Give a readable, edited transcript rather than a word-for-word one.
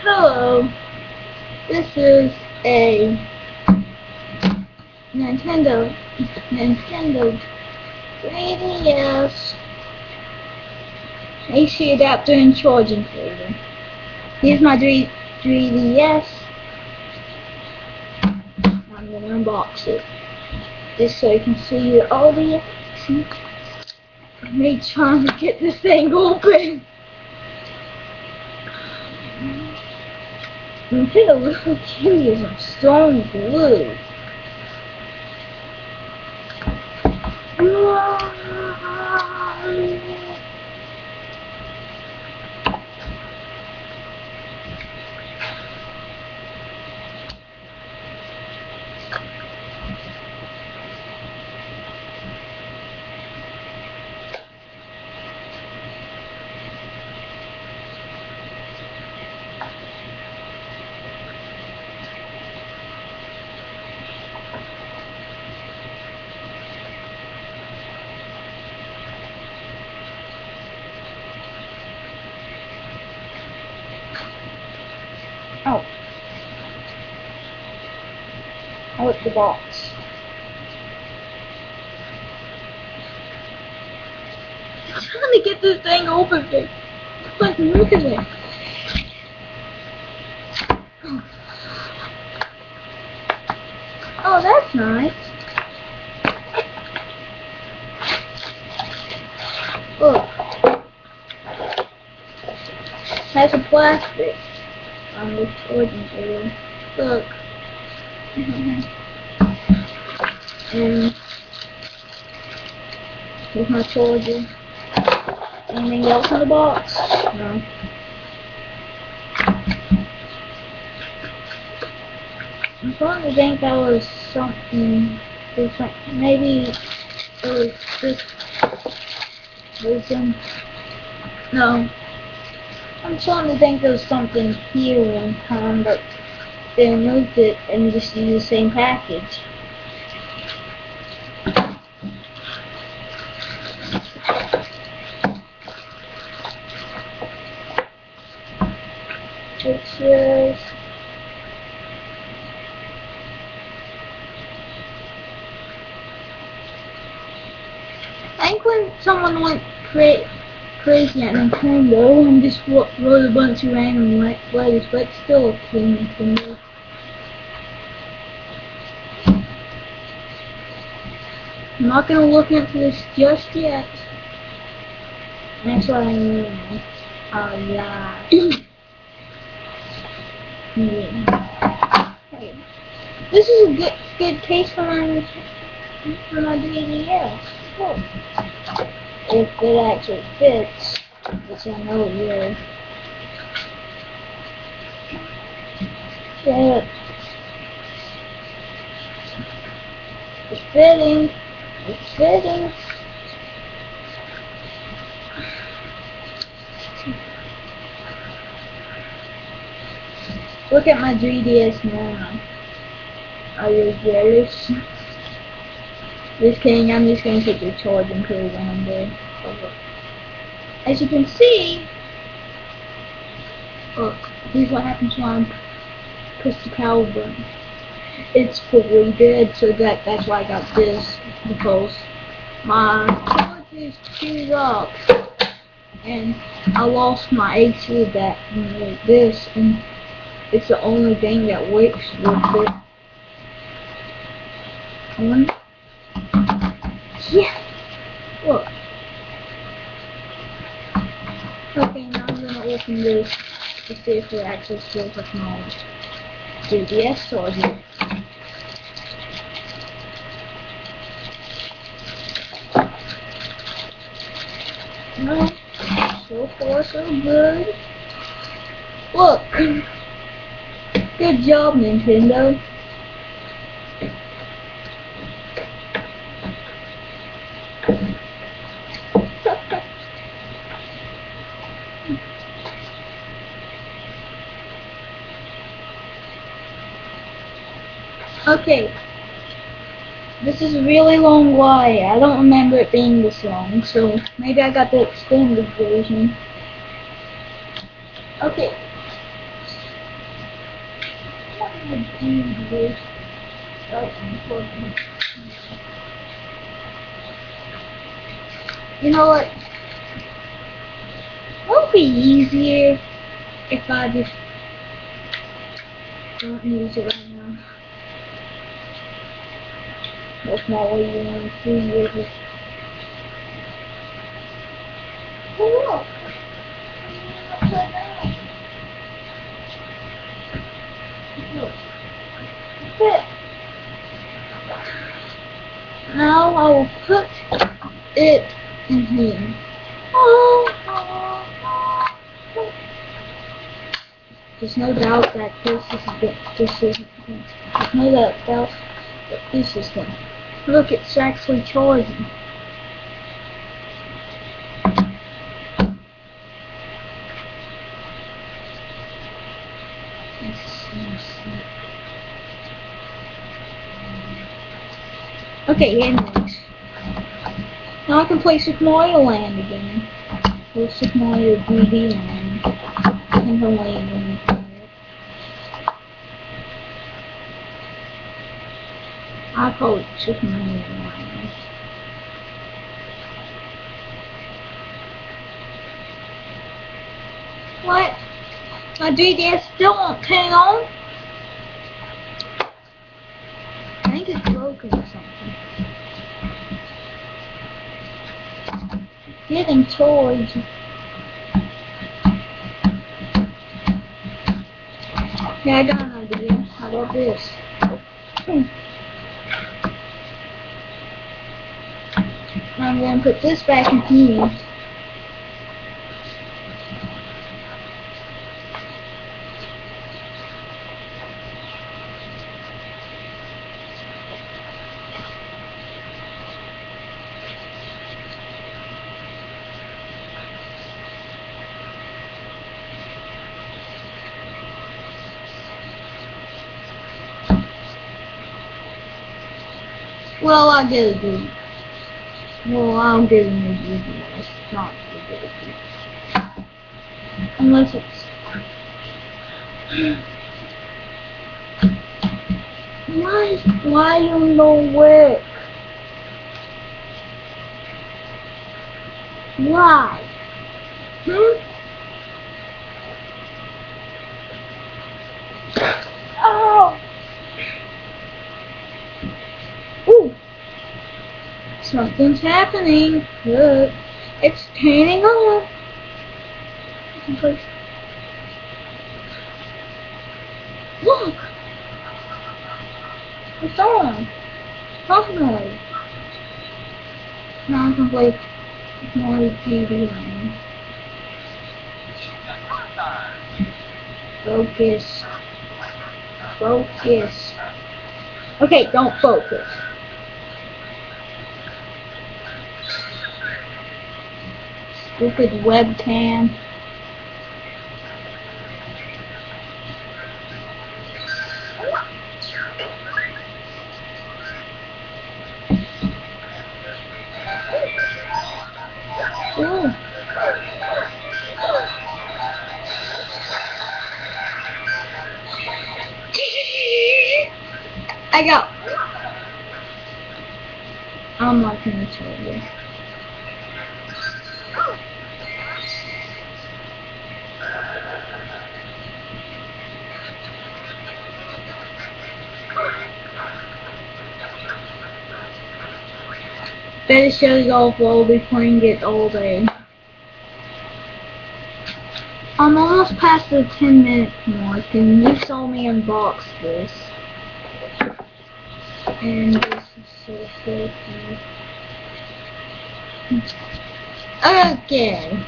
Hello, this is a Nintendo 3DS AC adapter and charging cable. Here's my 3DS. I'm gonna unbox it just so you can see the audio. Me trying to get this thing open. Nintendo really can use some strong glue. Oh. I want the box. I'm trying to get this thing open, babe. Like, look at it. Oh, that's nice. Look. Has a plastic on the charging cable. Look. And here's my charger. Anything else in the box? No. I'm starting to think that was something different. Maybe it was this version. No. I'm starting to think there was something here one time, but they removed it and just used the same package. Pictures. I think when someone went crazy at Nintendo and just wrote a bunch of random letters, but it's still a clean Nintendo. I'm not gonna look into this just yet. That's what I mean. Oh yeah. Hey, this is a good case for my 3DS. Cool. If it actually fits, which I know it will. Yeah. It's fitting. It's fitting. Look at my 3DS now. Are you jealous? Just kidding, I'm just going to take the charging cable one day. As you can see, look, here's what happens when I push the power button. It's fully dead, so that's why I got this, because my charger is chewed up, and I lost my AC adapter with this, and it's the only thing that works with it. Yeah. Look. Okay, now I'm gonna open this to see if it actually feels like my 3DS charger. No. So far, so good. Look. Good job, Nintendo. Okay, this is a really long wire. I don't remember it being this long, so maybe I got the extended version. Okay, You know what? Won't be easier if I just don't use it right now. That's not what you want to see, is it? Oh, look. Upside down. Look. Fit. Now I will put it in here. There's no doubt that this is good. There's no doubt that this is good. Look, it's actually charging. Okay, anyways. Now I can play Super Mario Land again. Or Super Mario 3D Land. I think I'm laying in it. I call it Super Mario Land. What? My 3DS still won't turn on? I think it's broken or something. Getting toys. Yeah, I got an idea. How about this? I'm going to put this back in here. Well, I'll get a new. Well, I'll get a new video. It's not a good video. Unless it's. Why you don't work? Why? Oh! Ooh! Something's happening. Look. It's turning on. Look! It's on. Finally. Now I can play more TV Land. Focus. Focus. Okay, don't focus. Stupid webcam. Ooh. I got. I'm not gonna tell you. Better shut it off while we're playing it all day. I'm almost past the 10-minute mark, and you saw me unbox this. And this is so filthy. Okay.